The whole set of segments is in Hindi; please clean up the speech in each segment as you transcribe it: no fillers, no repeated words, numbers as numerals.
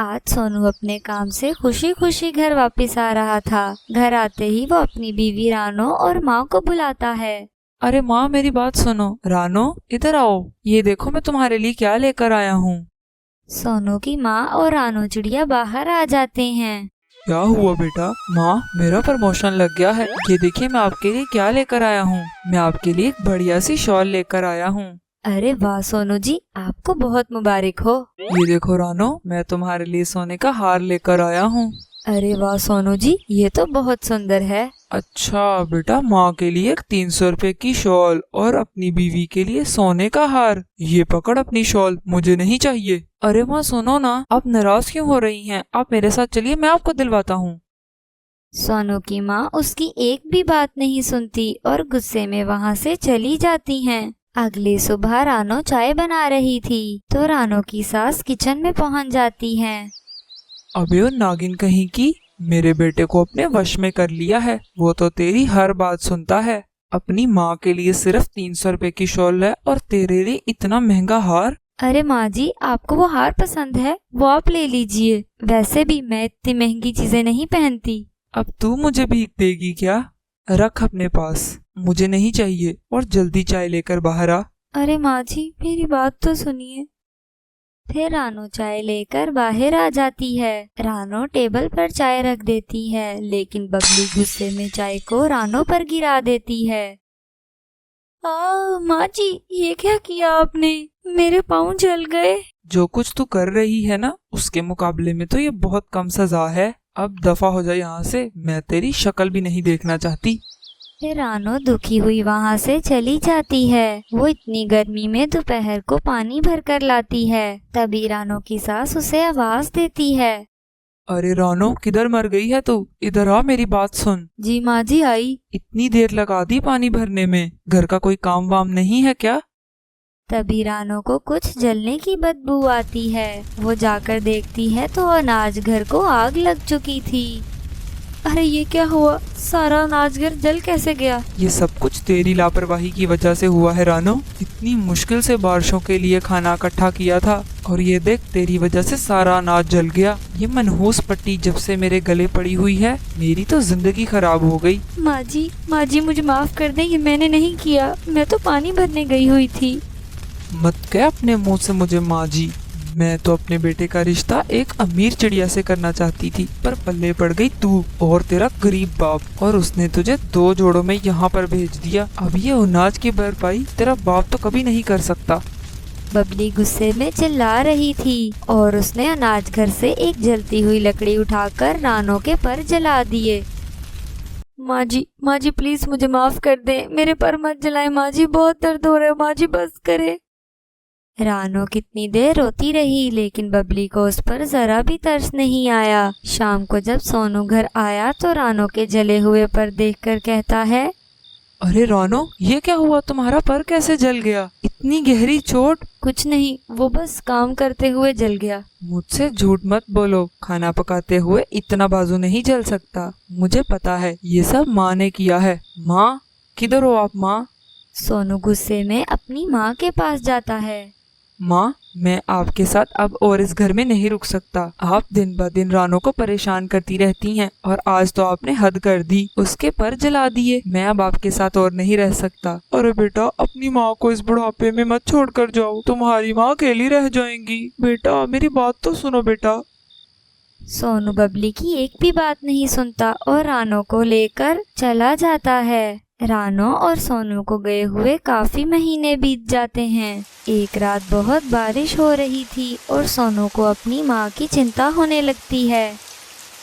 आज सोनू अपने काम से खुशी खुशी घर वापस आ रहा था। घर आते ही वो अपनी बीवी रानो और माँ को बुलाता है। अरे माँ, मेरी बात सुनो। रानो, इधर आओ। ये देखो मैं तुम्हारे लिए क्या लेकर आया हूँ। सोनू की माँ और रानो चिड़िया बाहर आ जाते हैं। क्या हुआ बेटा? माँ, मेरा प्रमोशन लग गया है। ये देखिए मैं आपके लिए क्या लेकर आया हूँ। मैं आपके लिए एक बढ़िया सी शॉल लेकर आया हूँ। अरे वाह सोनू जी, आपको बहुत मुबारक हो। ये देखो रानो, मैं तुम्हारे लिए सोने का हार लेकर आया हूँ। अरे वाह सोनू जी, ये तो बहुत सुंदर है। अच्छा बेटा, माँ के लिए एक 300 रुपए की शॉल और अपनी बीवी के लिए सोने का हार। ये पकड़ अपनी शॉल, मुझे नहीं चाहिए। अरे माँ सुनो ना, आप नाराज क्यों हो रही हैं? आप मेरे साथ चलिए, मैं आपको दिलवाता हूँ। सोनू की माँ उसकी एक भी बात नहीं सुनती और गुस्से में वहाँ से चली जाती हैं। अगली सुबह रानो चाय बना रही थी तो रानो की सास किचन में पहुँच जाती है। अबे वो नागिन कहीं की, मेरे बेटे को अपने वश में कर लिया है। वो तो तेरी हर बात सुनता है। अपनी माँ के लिए सिर्फ 300 रुपए की शॉल है और तेरे लिए इतना महंगा हार। अरे माँ जी, आपको वो हार पसंद है, वो आप ले लीजिए। वैसे भी मैं इतनी महंगी चीजें नहीं पहनती। अब तू मुझे भीख देगी क्या? रख अपने पास, मुझे नहीं चाहिए। और जल्दी चाय लेकर बाहर आ। अरे माँ जी, मेरी बात तो सुनिए। फिर रानो चाय लेकर बाहर आ जाती है। रानो टेबल पर चाय रख देती है, लेकिन बबली गुस्से में चाय को रानो पर गिरा देती है। माँ जी, ये क्या किया आपने? मेरे पाँव जल गए। जो कुछ तू कर रही है ना, उसके मुकाबले में तो ये बहुत कम सजा है। अब दफा हो जाए यहाँ से, मैं तेरी शक्ल भी नहीं देखना चाहती। फिर रानो दुखी हुई वहाँ से चली जाती है। वो इतनी गर्मी में दोपहर को पानी भर कर लाती है। तभी रानो की सास उसे आवाज देती है। अरे रानो, किधर मर गई है तू? इधर आ, मेरी बात सुन। जी माँ जी, आई। इतनी देर लगा दी पानी भरने में, घर का कोई काम वाम नहीं है क्या? तभी रानो को कुछ जलने की बदबू आती है। वो जाकर देखती है तो अनाज घर को आग लग चुकी थी। अरे ये क्या हुआ? सारा अनाज घर जल कैसे गया? ये सब कुछ तेरी लापरवाही की वजह से हुआ है रानो। इतनी मुश्किल से बारिशों के लिए खाना इकट्ठा किया था और ये देख, तेरी वजह से सारा अनाज जल गया। ये मनहूस पट्टी जब से मेरे गले पड़ी हुई है, मेरी तो जिंदगी खराब हो गई। माँ जी मुझे माफ कर दे, ये मैंने नहीं किया। मैं तो पानी भरने गई हुई थी। मत कह अपने मुंह से मुझे माँ जी। मैं तो अपने बेटे का रिश्ता एक अमीर चिड़िया से करना चाहती थी, पर पल्ले पड़ गई तू और तेरा गरीब बाप, और उसने तुझे 2 जोड़ों में यहाँ पर भेज दिया। अब ये अनाज की भरपाई तेरा बाप तो कभी नहीं कर सकता। बबली गुस्से में चिल्ला रही थी और उसने अनाज घर से एक जलती हुई लकड़ी उठाकर रानो के पर जला दिए। माँ जी प्लीज मुझे माफ कर दे, मेरे पर मत जलाए माँ जी, बहुत दर्द हो रहा है माँ जी, बस करे। रानो कितनी देर रोती रही, लेकिन बबली को उस पर जरा भी तरस नहीं आया। शाम को जब सोनू घर आया तो रानो के जले हुए पर देखकर कहता है। अरे रानो, ये क्या हुआ? तुम्हारा पर कैसे जल गया? इतनी गहरी चोट? कुछ नहीं, वो बस काम करते हुए जल गया। मुझसे झूठ मत बोलो। खाना पकाते हुए इतना बाजू नहीं जल सकता। मुझे पता है, ये सब माँ ने किया है। माँ, किधर हो आप माँ? सोनू गुस्से में अपनी माँ के पास जाता है। माँ, मैं आपके साथ अब और इस घर में नहीं रुक सकता। आप दिन ब दिन रानो को परेशान करती रहती हैं और आज तो आपने हद कर दी, उसके पर जला दिए। मैं अब आपके साथ और नहीं रह सकता। अरे बेटा, अपनी माँ को इस बुढ़ापे में मत छोड़ कर जाओ, तुम्हारी माँ अकेली रह जाएंगी। बेटा, मेरी बात तो सुनो बेटा। सोनू बबली की एक भी बात नहीं सुनता और रानो को लेकर चला जाता है। रानो और सोनू को गए हुए काफी महीने बीत जाते हैं। एक रात बहुत बारिश हो रही थी और सोनू को अपनी माँ की चिंता होने लगती है।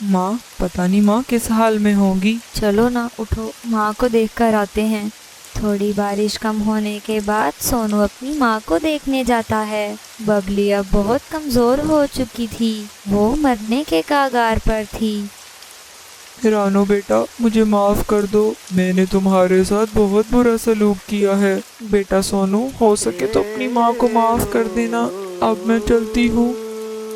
माँ, पता नहीं माँ किस हाल में होंगी। चलो ना, उठो, माँ को देखकर आते हैं। थोड़ी बारिश कम होने के बाद सोनू अपनी माँ को देखने जाता है। बबली अब बहुत कमजोर हो चुकी थी, वो मरने के कगार पर थी। रानो बेटा, मुझे माफ कर दो। मैंने तुम्हारे साथ बहुत बुरा सलूक किया है। बेटा सोनू, हो सके तो अपनी माँ को माफ कर देना। अब मैं चलती हूँ।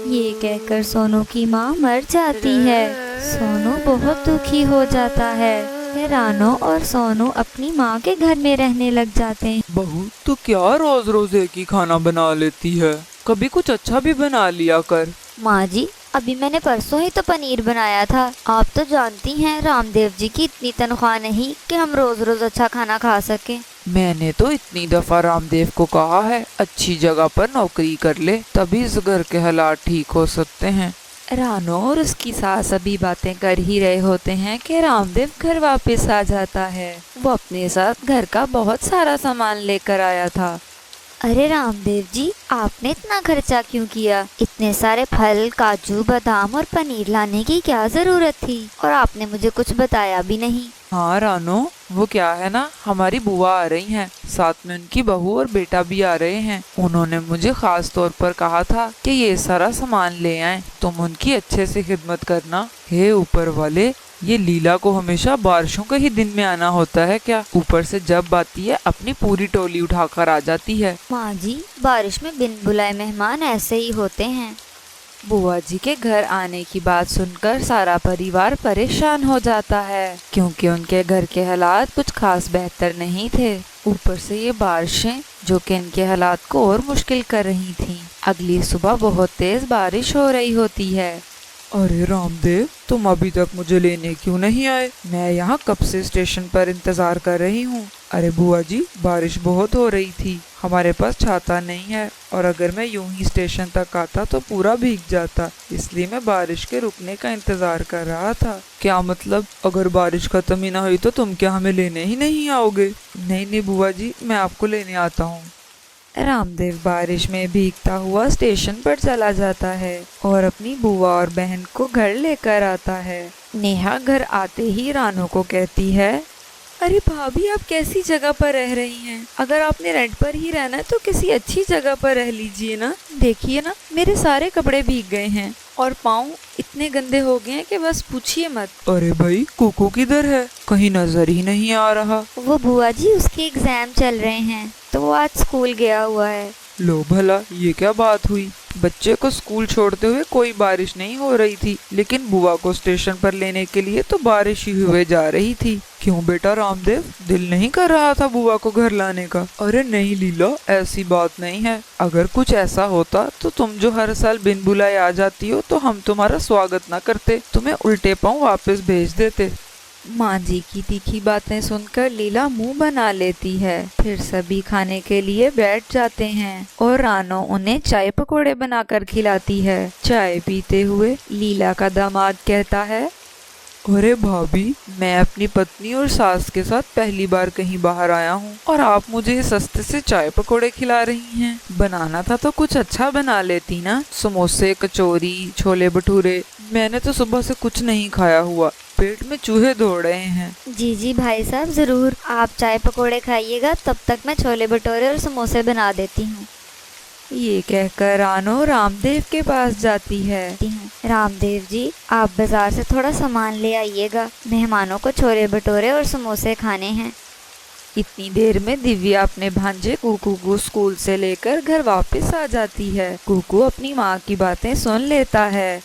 ये कहकर सोनू की माँ मर जाती है। सोनू बहुत दुखी हो जाता है। फिर रानो और सोनू अपनी माँ के घर में रहने लग जाते हैं। बहू, तू क्या रोज रोज एक ही खाना बना लेती है? कभी कुछ अच्छा भी बना लिया कर। माँ जी, अभी मैंने परसों ही तो पनीर बनाया था। आप तो जानती हैं रामदेव जी की इतनी तनख्वाह नहीं कि हम रोज रोज अच्छा खाना खा सकें। मैंने तो इतनी दफा रामदेव को कहा है अच्छी जगह पर नौकरी कर ले, तभी इस घर के हालात ठीक हो सकते हैं। रानो और उसकी सास अभी बातें कर ही रहे होते हैं कि रामदेव घर वापस आ जाता है। वो अपने साथ घर का बहुत सारा सामान लेकर आया था। अरे रामदेव जी, आपने इतना खर्चा क्यों किया? इतने सारे फल, काजू, बादाम और पनीर लाने की क्या जरूरत थी? और आपने मुझे कुछ बताया भी नहीं। हाँ रानो, वो क्या है ना, हमारी बुआ आ रही हैं, साथ में उनकी बहू और बेटा भी आ रहे हैं। उन्होंने मुझे खास तौर पर कहा था कि ये सारा सामान ले आए, तुम उनकी अच्छे से खिदमत करना। हे ऊपर वाले, ये लीला को हमेशा बारिशों के ही दिन में आना होता है क्या? ऊपर से जब आती है अपनी पूरी टोली उठाकर आ जाती है। माँ जी, बारिश में बिन बुलाए मेहमान ऐसे ही होते हैं। बुआ जी के घर आने की बात सुनकर सारा परिवार परेशान हो जाता है, क्योंकि उनके घर के हालात कुछ खास बेहतर नहीं थे। ऊपर से ये बारिशें जो कि इनके हालात को और मुश्किल कर रही थीं। अगली सुबह बहुत तेज बारिश हो रही होती है। अरे रामदेव, तुम अभी तक मुझे लेने क्यों नहीं आए? मैं यहाँ कब से स्टेशन पर इंतजार कर रही हूँ। अरे बुआ जी, बारिश बहुत हो रही थी, हमारे पास छाता नहीं है, और अगर मैं यूं ही स्टेशन तक आता तो पूरा भीग जाता, इसलिए मैं बारिश के रुकने का इंतजार कर रहा था। क्या मतलब, अगर बारिश खत्म ही ना हुई तो तुम क्या हमें लेने ही नहीं आओगे? नहीं नहीं बुआ जी, मैं आपको लेने आता हूँ। रामदेव बारिश में भीगता हुआ स्टेशन पर चला जाता है और अपनी बुआ और बहन को घर लेकर आता है। नेहा घर आते ही रानो को कहती है, अरे भाभी, आप कैसी जगह पर रह रही हैं? अगर आपने रेंट पर ही रहना है तो किसी अच्छी जगह पर रह लीजिए ना। देखिए ना, मेरे सारे कपड़े भीग गए हैं और पाँव इतने गंदे हो गए हैं कि बस पूछिए मत। अरे भाई, कोको किधर है? कहीं नजर ही नहीं आ रहा। वो बुआ जी, उसके एग्जाम चल रहे हैं तो वो आज स्कूल गया हुआ है। लो भला, ये क्या बात हुई? बच्चे को स्कूल छोड़ते हुए कोई बारिश नहीं हो रही थी, लेकिन बुआ को स्टेशन पर लेने के लिए तो बारिश ही हुए जा रही थी। क्यों बेटा रामदेव, दिल नहीं कर रहा था बुआ को घर लाने का? अरे नहीं लीला, ऐसी बात नहीं है। अगर कुछ ऐसा होता तो तुम जो हर साल बिन बुलाए आ जाती हो तो हम तुम्हारा स्वागत ना करते, तुम्हें उल्टे पांव वापस भेज देते। माँ जी की तीखी बातें सुनकर लीला मुंह बना लेती है। फिर सभी खाने के लिए बैठ जाते हैं और रानो उन्हें चाय पकौड़े बनाकर खिलाती है। चाय पीते हुए लीला का दामाद कहता है, अरे भाभी, मैं अपनी पत्नी और सास के साथ पहली बार कहीं बाहर आया हूँ और आप मुझे सस्ते से चाय पकौड़े खिला रही हैं। बनाना था तो कुछ अच्छा बना लेती ना, समोसे, कचौरी, छोले भटूरे। मैंने तो सुबह से कुछ नहीं खाया हुआ, पेट में चूहे दौड़ रहे हैं। जी जी भाई साहब, जरूर। आप चाय पकौड़े खाइएगा, तब तक मैं छोले भटूरे और समोसे बना देती हूँ। ये कहकर रानो रामदेव के पास जाती है। रामदेव जी, आप बाजार से थोड़ा सामान ले आइएगा, मेहमानों को छोले भटूरे और समोसे खाने हैं। इतनी देर में दिव्या अपने भांजे कुकू को स्कूल से लेकर घर वापस आ जाती है। कुकू अपनी माँ की बातें सुन लेता है।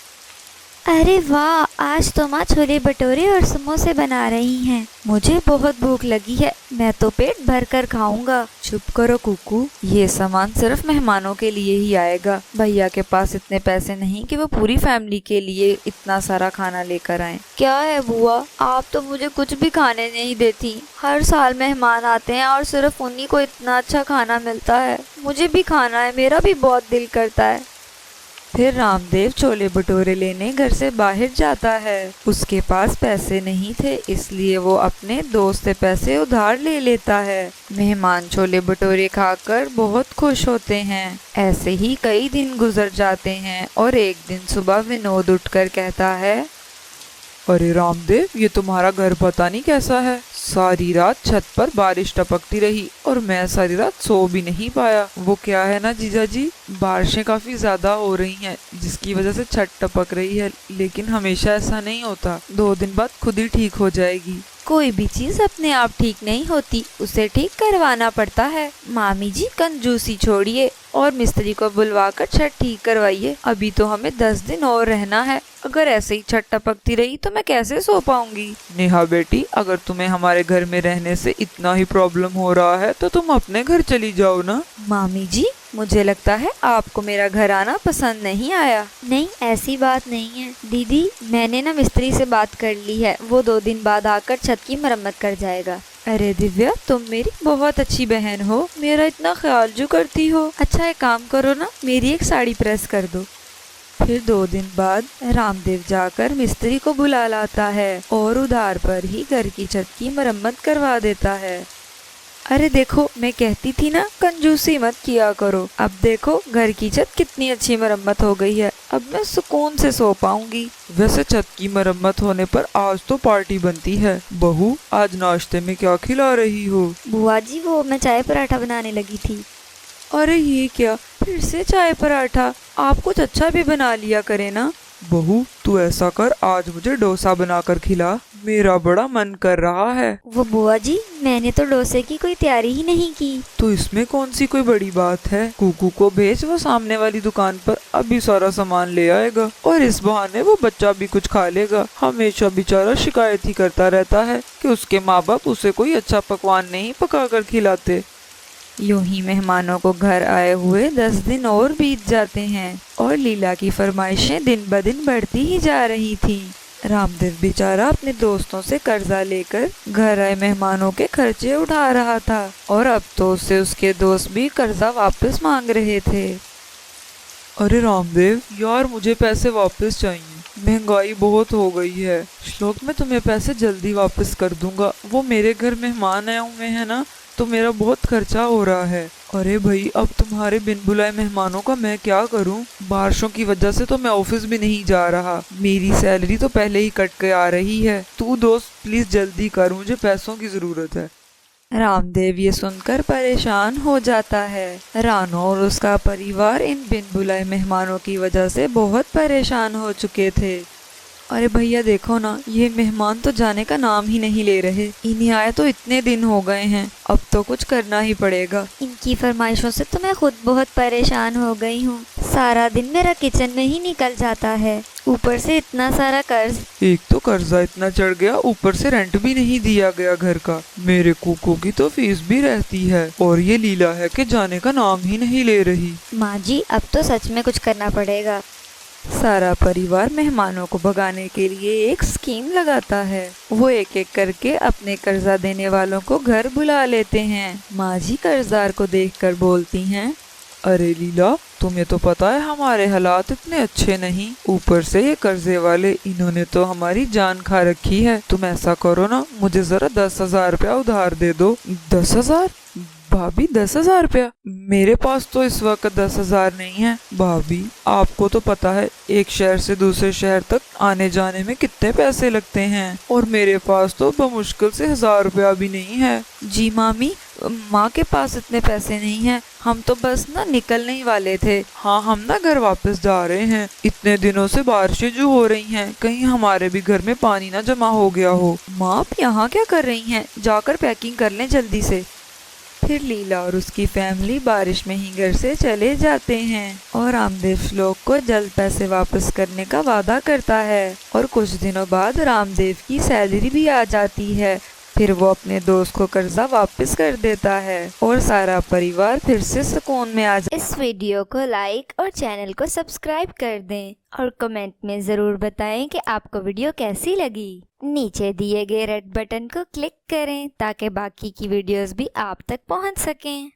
अरे वाह, आज तो माँ छोले भटूरे और समोसे बना रही हैं। मुझे बहुत भूख लगी है, मैं तो पेट भर कर खाऊंगा। चुप करो कुकू, ये सामान सिर्फ मेहमानों के लिए ही आएगा। भैया के पास इतने पैसे नहीं कि वो पूरी फैमिली के लिए इतना सारा खाना लेकर आए। क्या है बुआ, आप तो मुझे कुछ भी खाने नहीं देती। हर साल मेहमान आते हैं और सिर्फ उन्हीं को इतना अच्छा खाना मिलता है। मुझे भी खाना है, मेरा भी बहुत दिल करता है। फिर रामदेव छोले भटूरे लेने घर से बाहर जाता है। उसके पास पैसे नहीं थे, इसलिए वो अपने दोस्त से पैसे उधार ले लेता है। मेहमान छोले भटूरे खाकर बहुत खुश होते हैं। ऐसे ही कई दिन गुजर जाते हैं और एक दिन सुबह विनोद उठकर कहता है, अरे रामदेव, ये तुम्हारा घर पता नहीं कैसा है। सारी रात छत पर बारिश टपकती रही और मैं सारी रात सो भी नहीं पाया। वो क्या है ना जीजा जी, बारिशें काफी ज्यादा हो रही हैं, जिसकी वजह से छत टपक रही है, लेकिन हमेशा ऐसा नहीं होता, 2 दिन बाद खुद ही ठीक हो जाएगी। कोई भी चीज अपने आप ठीक नहीं होती, उसे ठीक करवाना पड़ता है। मामी जी, कंजूसी छोड़िए और मिस्त्री को बुलवाकर छत ठीक करवाइए। अभी तो हमें 10 दिन और रहना है, अगर ऐसे ही छत टपकती रही तो मैं कैसे सो पाऊंगी। नेहा बेटी, अगर तुम्हें हमारे घर में रहने से इतना ही प्रॉब्लम हो रहा है तो तुम अपने घर चली जाओ ना। मामी जी, मुझे लगता है आपको मेरा घर आना पसंद नहीं आया। नहीं, ऐसी बात नहीं है दीदी, मैंने ना मिस्त्री से बात कर ली है, वो 2 दिन बाद आकर छत की मरम्मत कर जाएगा। अरे दिव्या, तुम मेरी बहुत अच्छी बहन हो, मेरा इतना ख्याल जो करती हो। अच्छा एक काम करो ना, मेरी एक साड़ी प्रेस कर दो। फिर 2 दिन बाद रामदेव जाकर मिस्त्री को बुला लाता है और उधार पर ही घर की छत की मरम्मत करवा देता है। अरे देखो, मैं कहती थी ना कंजूसी मत किया करो। अब देखो घर की छत कितनी अच्छी मरम्मत हो गई है, अब मैं सुकून से सो पाऊंगी। वैसे छत की मरम्मत होने पर आज तो पार्टी बनती है। बहू, आज नाश्ते में क्या खिला रही हो? बुआ जी, वो मैं चाय पराठा बनाने लगी थी। अरे ये क्या, फिर से चाय पराठा? आप कुछ अच्छा भी बना लिया करे ना। बहू, तू ऐसा कर, आज मुझे डोसा बनाकर खिला, मेरा बड़ा मन कर रहा है। वो बुआ जी, मैंने तो डोसे की कोई तैयारी ही नहीं की। तो इसमें कौन सी कोई बड़ी बात है? कुकू को भेज, वो सामने वाली दुकान पर अभी सारा सामान ले आएगा और इस बहाने वो बच्चा भी कुछ खा लेगा। हमेशा बेचारा शिकायत ही करता रहता है कि उसके माँ बाप उसे कोई अच्छा पकवान नहीं पका कर खिलाते। यूं ही मेहमानों को घर आए हुए 10 दिन और बीत जाते हैं और लीला की फरमाइशें दिन ब दिन बढ़ती ही जा रही थीं। रामदेव बेचारा अपने दोस्तों से कर्जा लेकर घर आए मेहमानों के खर्चे उठा रहा था और अब तो उससे उसके दोस्त भी कर्जा वापस मांग रहे थे। अरे रामदेव यार, मुझे पैसे वापस चाहिए, महंगाई बहुत हो गई है। श्लोक, मैं तुम्हें पैसे जल्दी वापस कर दूंगा, वो मेरे घर मेहमान आए हुए हैं ना, तो मेरा बहुत खर्चा हो रहा है। अरे भाई, अब तुम्हारे बिन बुलाए मेहमानों का मैं क्या करूं? बारिशों की वजह से तो मैं ऑफिस भी नहीं जा रहा, मेरी सैलरी तो पहले ही कट के आ रही है। तू दोस्त प्लीज जल्दी कर, मुझे पैसों की जरूरत है। रामदेव ये सुनकर परेशान हो जाता है। रानो और उसका परिवार इन बिन बुलाए मेहमानों की वजह से बहुत परेशान हो चुके थे। अरे भैया देखो ना, ये मेहमान तो जाने का नाम ही नहीं ले रहे। इन्हें आए तो इतने दिन हो गए हैं, अब तो कुछ करना ही पड़ेगा। इनकी फरमाइशों से तो मैं खुद बहुत परेशान हो गई हूँ। सारा दिन मेरा किचन में ही निकल जाता है, ऊपर से इतना सारा कर्ज। एक तो कर्जा इतना चढ़ गया, ऊपर से रेंट भी नहीं दिया गया घर का। मेरे कुकू की तो फीस भी रहती है और ये लीला है कि जाने का नाम ही नहीं ले रही। माँ जी, अब तो सच में कुछ करना पड़ेगा। सारा परिवार मेहमानों को भगाने के लिए एक स्कीम लगाता है। वो एक एक करके अपने कर्जा देने वालों को घर बुला लेते हैं। माँ जी कर्जदार को देखकर बोलती हैं, अरे लीला, तुम्हें तो पता है हमारे हालात इतने अच्छे नहीं, ऊपर से ये कर्जे वाले, इन्होंने तो हमारी जान खा रखी है। तुम ऐसा करो ना, मुझे जरा 10,000 रुपया उधार दे दो। 10,000? भाभी, 10,000 रुपया? मेरे पास तो इस वक्त 10,000 नहीं है। भाभी, आपको तो पता है एक शहर से दूसरे शहर तक आने जाने में कितने पैसे लगते हैं, और मेरे पास तो बमुश्किल से 1,000 रुपया भी नहीं है। जी मामी, माँ के पास इतने पैसे नहीं हैं, हम तो बस ना निकलने ही वाले थे। हाँ, हम ना घर वापस जा रहे हैं। इतने दिनों से बारिशें जो हो रही हैं, कहीं हमारे भी घर में पानी ना जमा हो गया हो। माँ, आप यहाँ क्या कर रही हैं? जाकर पैकिंग कर लें जल्दी से। फिर लीला और उसकी फैमिली बारिश में ही घर से चले जाते हैं और रामदेव श्लोक को जल्द पैसे वापस करने का वादा करता है। और कुछ दिनों बाद रामदेव की सैलरी भी आ जाती है। फिर वो अपने दोस्त को कर्जा वापस कर देता है और सारा परिवार फिर से सुकून में आ जाता है। इस वीडियो को लाइक और चैनल को सब्सक्राइब कर दें और कमेंट में ज़रूर बताएं कि आपको वीडियो कैसी लगी। नीचे दिए गए रेड बटन को क्लिक करें ताकि बाकी की वीडियोस भी आप तक पहुंच सकें।